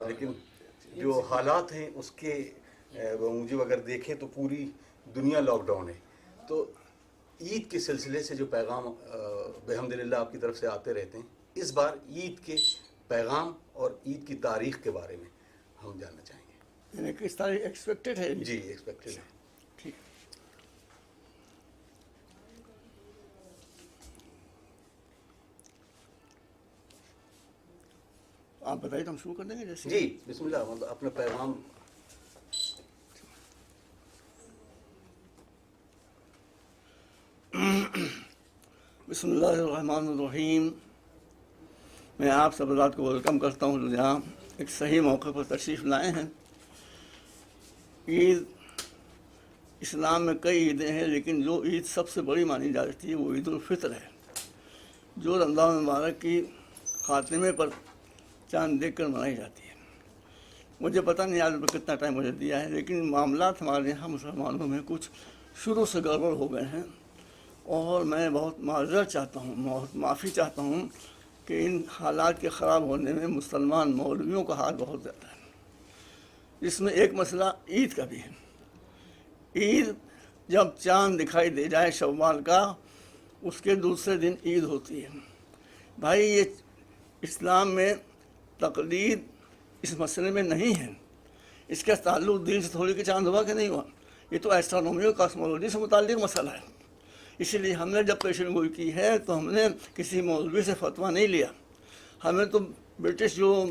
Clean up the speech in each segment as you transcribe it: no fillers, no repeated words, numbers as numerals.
لیکن جو حالات ہیں اس کے موجب اگر دیکھیں تو پوری دنیا لاک ڈاؤن ہے. تو عید کے سلسلے سے جو پیغام بحمدللہ آپ کی طرف سے آتے رہتے ہیں، اس بار عید کے پیغام اور عید کی تاریخ کے بارے میں ہم جاننا چاہیں گے. یعنی کس تاریخ ایکسپیکٹڈ ہے؟ جی ایکسپیکٹڈ ہے. ٹھیک. آپ بتائیے تو ہم شروع کر دیں گے. جیسے جی بسم اللہ، مطلب اپنا پیغام. بسم اللہ الرحمن الرحیم. میں آپ سب حضرات کو ویلکم کرتا ہوں جو یہاں ایک صحیح موقع پر تشریف لائے ہیں. عید اسلام میں کئی عیدیں ہیں، لیکن جو عید سب سے بڑی مانی جاتی ہے وہ عید الفطر ہے، جو رمضان مبارک کی خاتمے پر چاند دیکھ کر منائی جاتی ہے. مجھے پتہ نہیں آج پر کتنا ٹائم مجھے دیا ہے، لیکن معاملات ہمارے یہاں مسلمانوں میں کچھ شروع سے گڑبڑ ہو گئے ہیں، اور میں بہت معذرت چاہتا ہوں، بہت معافی چاہتا ہوں کہ ان حالات کے خراب ہونے میں مسلمان مولویوں کا ہاتھ بہت زیادہ ہے. اس میں ایک مسئلہ عید کا بھی ہے. عید جب چاند دکھائی دے جائے شوال کا، اس کے دوسرے دن عید ہوتی ہے. بھائی یہ اسلام میں تقلید اس مسئلے میں نہیں ہے. اس کا تعلق دین سے تھوڑی کہ چاند ہوا کہ نہیں ہوا، یہ تو ایسٹرونومی اور کاسمولوجی سے متعلق مسئلہ ہے. اسی لیے ہم نے جب پیشن گوئی کی ہے تو ہم نے کسی مولوی سے فتویٰ نہیں لیا. ہمیں تو برٹش جو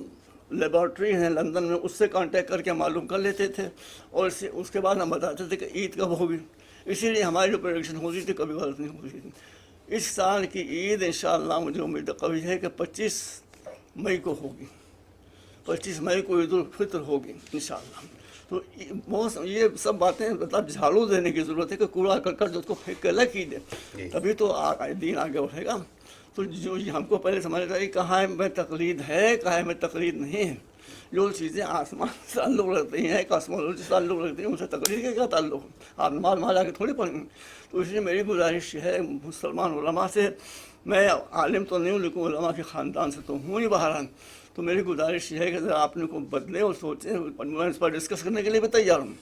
لیبارٹری ہیں لندن میں، اس سے کانٹیکٹ کر کے معلوم کر لیتے تھے، اور اس کے بعد ہم بتاتے تھے کہ عید کب ہوگی. اسی لیے ہماری جو پریڈکشن ہوتی تھی کبھی غلط نہیں ہوتی تھی. اس سال کی عید انشاءاللہ مجھے امید قوی ہے کہ 25 مئی کو ہوگی. 25 مئی کو عید الفطر ہوگی انشاءاللہ. تو یہ سب باتیں مطلب جھاڑو دینے کی ضرورت ہے کہ کوڑا کرکٹ جو اس کو پھینک کے الگ کیجیے، تبھی تو دین آگے اٹھے گا. تو جو ہم کو پہلے سمجھنا چاہیے کہاں میں تقلید ہے، کہاں میں تقلید نہیں ہے. جو چیزیں آسمان سے تعلق رکھتی ہیں، کاسمولوجی سے تعلق رکھتی ہیں، ان سے تقلید کا کیا تعلق ہے؟ آپ نماز وہاں جا کے تھوڑی پڑھیں گے. تو اس لیے میری گزارش ہے مسلمان علماء سے، میں عالم تو نہیں ہوں لیکن علماء کے خاندان سے تو ہوں ہی بہرحال. تو میری گزارش یہ ہے کہ ذرا آپ نے کو بدلے اور سوچیں. میں اس پر ڈسکس کرنے کے لیے بھی تیار ہوں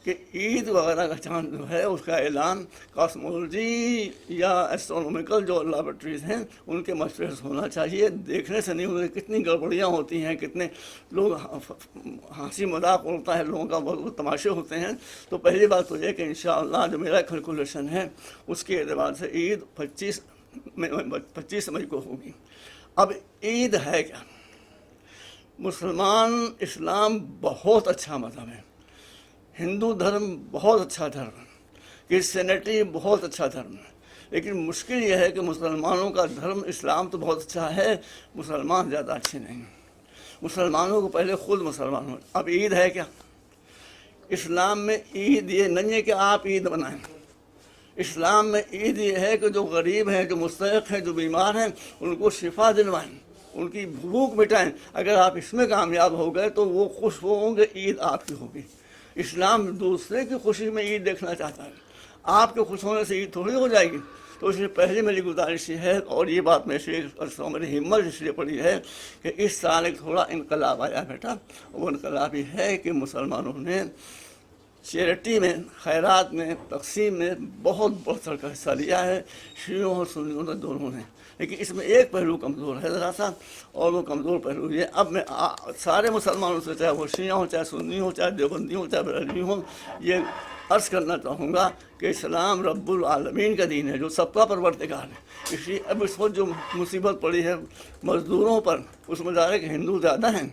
کہ عید وغیرہ کا چاند جو ہے اس کا اعلان کاسمولوجی یا ایسٹرونومیکل جو لیبارٹریز ہیں ان کے مشورے سے ہونا چاہیے. دیکھنے سے نہیں ہوتا کتنی گڑبڑیاں ہوتی ہیں، کتنے لوگ ہنسی مذاق اڑتا ہے، لوگوں کا بہت تماشے ہوتے ہیں. تو پہلی بات تو یہ کہ انشاءاللہ جو میرا کیلکولیشن ہے اس کے اعتبار سے عید 25 مئی کو ہوگی. اب عید ہے کیا؟ مسلمان اسلام بہت اچھا مذہب ہے، ہندو دھرم بہت اچھا دھرم ہے، کرسچینٹی بہت اچھا دھرم ہے. لیکن مشکل یہ ہے کہ مسلمانوں کا دھرم اسلام تو بہت اچھا ہے، مسلمان زیادہ اچھے نہیں. مسلمانوں کو پہلے خود مسلمان ہو. اب عید ہے کیا؟ اسلام میں عید یہ نہیں ہے کہ آپ عید منائیں. اسلام میں عید یہ ہے کہ جو غریب ہیں، جو مستحق ہیں، جو بیمار ہیں، ان کو شفا دلوائیں، ان کی بھوک مٹائیں. اگر آپ اس میں کامیاب ہو گئے تو وہ خوش ہوں گے، عید آپ کی ہوگی. اسلام دوسرے کی خوشی میں عید دیکھنا چاہتا ہے، آپ کے خوش ہونے سے عید تھوڑی ہو جائے گی. تو اس لیے پہلے میری گزارش یہ ہے، اور یہ بات میں میری ہمت اس لیے پڑی ہے کہ اس سال ایک تھوڑا انقلاب آیا بیٹا. وہ انقلاب یہ ہے کہ مسلمانوں نے چیریٹی میں، خیرات میں، تقسیم میں بہت بڑھ چڑھ کر حصہ لیا ہے، شیعوں اور سنیوں نے دونوں نے. لیکن اس میں ایک پہلو کمزور ہے ذرا سا، اور وہ کمزور پہلو یہ. اب میں سارے مسلمانوں سے، چاہے وہ شیعہ ہوں، چاہے سنی ہوں، چاہے دیوبندی ہوں، چاہے بریلوی ہوں، یہ عرض کرنا چاہوں گا کہ اسلام رب العالمین کا دین ہے جو سب کا پروردگار ہے. اس لیے اب اس وقت جو مصیبت پڑی ہے مزدوروں پر، اس میں ظاہر ہے کہ ہندو زیادہ ہیں،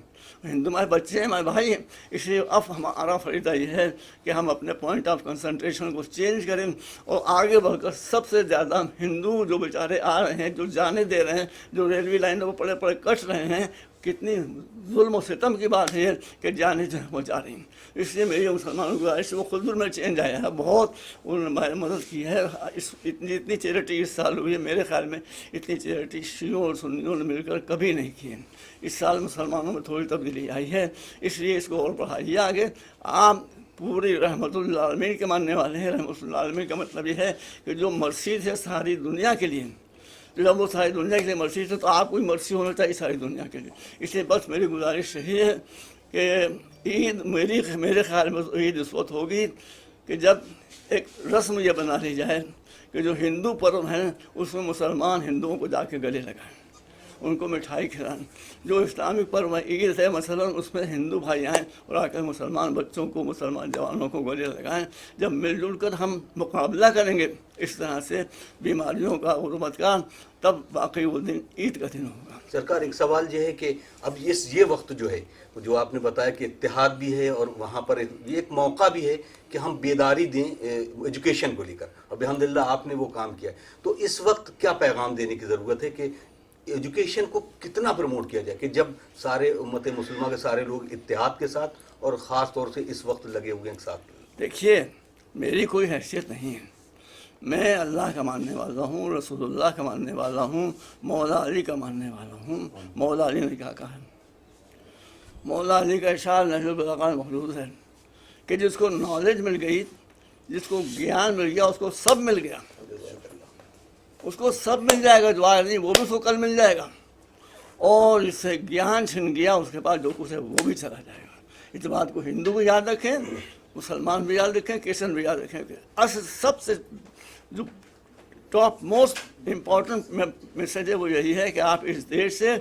ہندو ہمارے بچے ہیں، ہمارے بھائی ہیں. اس لیے اب ہمارا فریضہ یہ ہے کہ ہم اپنے پوائنٹ آف کنسنٹریشن کو چینج کریں اور آگے بڑھ کر سب سے زیادہ ہندو جو بیچارے آ رہے ہیں، جو جانے دے رہے ہیں، جو ریلوے لائنوں پر پڑے پڑے کٹ رہے ہیں، کتنی ظلم و ستم کی بات ہے کہ جانے جو ہے وہ جا رہی ہیں. اس لیے میری مسلمانوں کی گزارش وہ خود میں چینج آیا ہے. بہت انہوں نے مدد کی ہے. اتنی چیریٹی اس سال ہوئی ہے، میرے خیال میں اتنی چیریٹی شیعوں اور سنیوں نے مل کر کبھی نہیں کی ہے. اس سال مسلمانوں میں تھوڑی تبدیلی آئی ہے، اس لیے اس کو اور بڑھائیے آگے. آپ پوری رحمت اللہ عالمین کے ماننے والے ہیں. رحمت اللہ عالمین کا مطلب یہ ہے کہ جو مرثی ہے ساری دنیا کے لیے، جب وہ ساری دنیا کے لیے مرثی ہے تو آپ کو بھی مرثی ہونا چاہیے ساری دنیا کے لیے. اس لیے بس میری گزارش یہی ہے کہ عید میرے خیال میں عید اس وقت ہوگی کہ جب ایک رسم یہ بنا لی جائے کہ جو ہندو پرو ہیں اس میں مسلمان ہندوؤں کو جا کے گلے لگائیں، ان کو مٹھائی کھلائیں۔ جو اسلامک پرو عید ہے مثلا اس میں ہندو بھائی آئیں اور آ کر مسلمان بچوں کو، مسلمان جوانوں کو گلے لگائیں۔ جب مل جل کر ہم مقابلہ کریں گے اس طرح سے بیماریوں کا، غربت کا، تب واقعی وہ دن عید کا دن ہوگا۔ سرکار ایک سوال یہ ہے کہ اب یہ وقت جو ہے، جو آپ نے بتایا کہ اتحاد بھی ہے اور وہاں پر یہ ایک موقع بھی ہے کہ ہم بیداری دیں ایجوکیشن کو لے کر، اور الحمدللہ آپ نے وہ کام کیا ہے۔ تو اس وقت کیا پیغام دینے کی ضرورت ہے کہ ایجوکیشن کو کتنا پروموٹ کیا جائے کہ جب سارے امت مسلمہ کے سارے لوگ اتحاد کے ساتھ اور خاص طور سے اس وقت لگے ہوئے ہیں ساتھ؟ دیکھیے میری کوئی حیثیت نہیں ہے، میں اللہ کا ماننے والا ہوں، رسول اللہ کا ماننے والا ہوں، مولا علی کا ماننے والا ہوں۔ مولا علی نے کیا کہا ہے؟ مولا علی کا ارشاد نہج البلاغہ میں موجود ہے کہ جس کو نالج مل گئی، جس کو گیان مل گیا، اس کو سب مل گیا، اس کو سب مل جائے گا، جو آج نہیں وہ بھی اس کو کل مل جائے گا، اور اس سے گیان چھن گیا اس کے بعد جو کچھ ہے وہ بھی چلا جائے گا۔ اس بات کو ہندو بھی یاد رکھیں، مسلمان بھی یاد رکھیں، کرسچن بھی یاد رکھیں کہ اصل سب سے جو ٹاپ موسٹ امپورٹنٹ میسیج ہے وہ یہی ہے کہ آپ اس دیش سے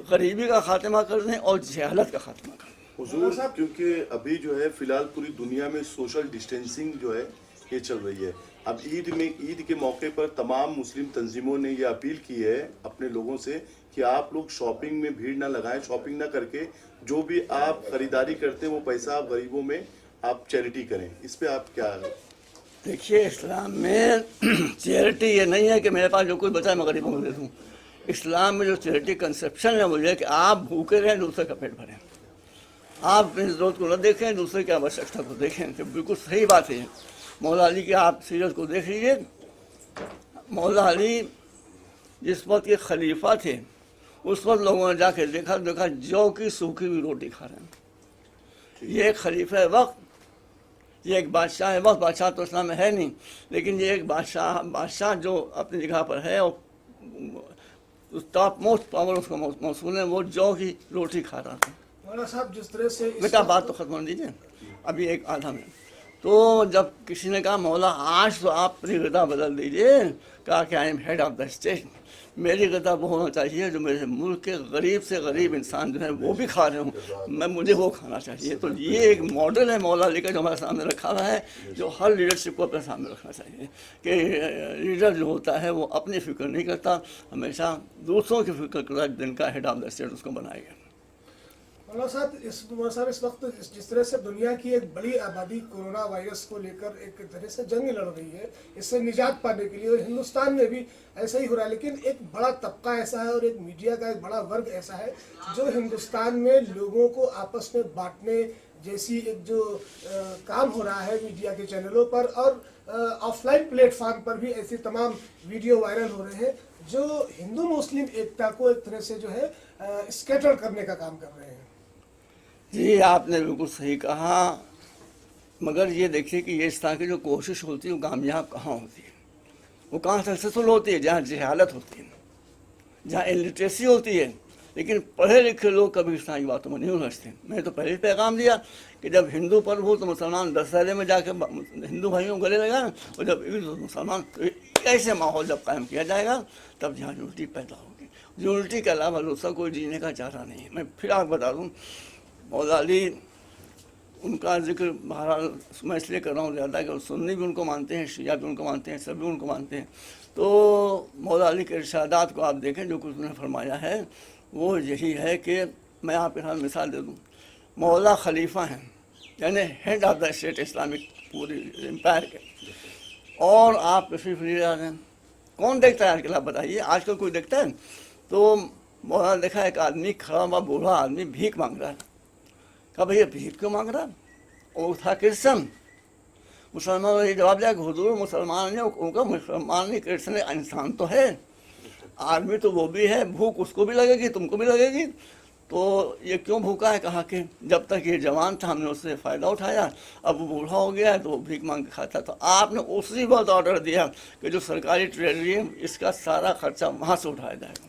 غریبی کا خاتمہ کر دیں اور جہالت کا خاتمہ کر دیں۔ حضور کیونکہ ابھی جو ہے فی الحال پوری دنیا میں سوشل ڈسٹینسنگ جو ہے یہ چل رہی ہے، اب عید کے موقع پر تمام مسلم تنظیموں نے یہ اپیل کی ہے اپنے لوگوں سے کہ آپ لوگ شاپنگ میں بھیڑ نہ لگائیں، شاپنگ نہ کر کے جو بھی آپ خریداری کرتے ہیں وہ پیسہ آپ غریبوں میں آپ چیریٹی کریں، اس پہ آپ کیا ہے؟ دیکھیے اسلام میں چیریٹی یہ نہیں ہے کہ میرے پاس جو کچھ بچا ہے میں غریبوں کو دے دوں۔ اسلام میں جو چیریٹی کنسیپشن ہے وہ یہ ہے کہ آپ بھوکے رہیں دوسرے کا پیٹ بھریں، آپ اپنی ضرورت کو نہ دیکھیں، دوسرے کی آوشکتا کو دیکھیں، کہ بالکل صحیح بات ہے۔ مولا علی کی آپ سیرت کو دیکھ لیجیے، مولا علی جس وقت کے خلیفہ تھے اس وقت لوگوں نے جا کے دیکھا جو کی سوکھی ہوئی روٹی کھا رہے ہیں۔ یہ ایک خلیفہ وقت، یہ ایک بادشاہ وقت، بادشاہ تو اسلام میں ہے نہیں، لیکن یہ ایک بادشاہ جو اپنی جگہ پر ہے اور ٹاپ موسٹ پاور اس کو موصول ہے، وہ جو کی روٹی کھا رہا تھا۔ مولانا صاحب جس طرح سے بیٹا بات تو ختم ہونے دیجیے، ابھی ایک آدھا منٹ۔ تو جب کسی نے کہا مولا آج تو آپ اپنی غذا بدل دیجیے، کہا کہ I am head of the state, میری غذا وہ ہونا چاہیے جو میرے ملک کے غریب سے غریب انسان جو ہے وہ بھی کھا رہے ہوں، مجھے وہ کھانا چاہیے۔ تو یہ ایک ماڈل ہے مولا علی کا جو ہمارے سامنے رکھا ہوا ہے، جو ہر لیڈرشپ کو اپنے سامنے رکھنا چاہیے کہ لیڈر جو ہوتا ہے وہ اپنی فکر نہیں کرتا، ہمیشہ دوسروں کی فکر کرتا، جن کا ہیڈ آف دا اسٹیٹ اس کو بنائے گا۔ مولانا صاحب اس وقت جس طرح سے دنیا کی ایک بڑی آبادی کورونا وائرس کو لے کر ایک طرح سے جنگ لڑ رہی ہے اس سے نجات پانے کے لیے، اور ہندوستان میں بھی ایسا ہی ہو رہا ہے، لیکن ایک بڑا طبقہ ایسا ہے اور ایک میڈیا کا ایک بڑا ورگ ایسا ہے جو ہندوستان میں لوگوں کو آپس میں بانٹنے جیسی ایک جو کام ہو رہا ہے میڈیا کے چینلوں پر اور آف لائن پلیٹ فارم پر بھی ایسی تمام ویڈیو وائرل ہو رہے ہیں جو ہندو مسلم ایکتا کو ایک طرح سے جو ہے اسکیٹر کرنے کا کام کر رہے ہیں۔ جی آپ نے بالکل صحیح کہا، مگر یہ دیکھیے کہ یہ اس طرح کی جو کوشش ہوتی ہے وہ کامیاب کہاں ہوتی ہے؟ وہ کہاں سکسیسفل ہوتی ہے؟ جہاں جہالت ہوتی ہے، جہاں الٹریسی ہوتی ہے۔ لیکن پڑھے لکھے لوگ کبھی اس طرح کی باتوں میں نہیں الجھتے۔ میں نے تو پہلے پیغام دیا کہ جب ہندو پرو ہو تو مسلمان دسہرے میں جا کے ہندو بھائیوں کو گلے لگائیں، اور جب عید تو مسلمان، ایسے ماحول جب قائم کیا جائے گا تب جہاں یونٹی پیدا ہوگی۔ یونٹی کے علاوہ دوسرا کوئی جینے کا چارہ نہیں ہے۔ میں پھر آپ بتا دوں، مولا علی ان کا ذکر بہرحال میں اس لیے کر رہا ہوں زیادہ کہ سنی بھی ان کو مانتے ہیں، شیعہ بھی ان کو مانتے ہیں، سبھی ان کو مانتے ہیں۔ تو مولا علی کے ارشادات کو آپ دیکھیں، جو کچھ انہوں نے فرمایا ہے وہ یہی ہے کہ میں آپ کے ساتھ مثال دے دوں، مولا خلیفہ ہیں یعنی head of the state Islamic پوری امپائر کے، اور آپ تشریف لے جا رہے ہیں۔ کون دیکھتا ہے آج کل؟ آپ بتائیے، آج کل کوئی دیکھتا ہے؟ تو مولانا دیکھا ایک آدمی کھڑا ہوا بوڑھا آدمی بھیک مانگ رہا ہے، کہا بھیا بھیک کیوں مانگ رہا؟ اور تھا کرسچن۔ مسلمانوں نے یہ جواب دیا کہ حضور مسلمان نہیں، ان کا مسلمان نہیں کرسچن انسان تو ہے، آدمی تو وہ بھی ہے، بھوک اس کو بھی لگے گی تم کو بھی لگے گی، تو یہ کیوں بھوکا ہے؟ کہا کہ جب تک یہ جوان تھا ہم نے اس سے فائدہ اٹھایا، اب وہ بوڑھا ہو گیا ہے تو وہ بھیک مانگ کے کھاتا۔ تو آپ نے اسی وقت آرڈر دیا کہ جو سرکاری ٹریجری ہے اس کا سارا خرچہ وہاں سے اٹھایا جائے گا۔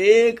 1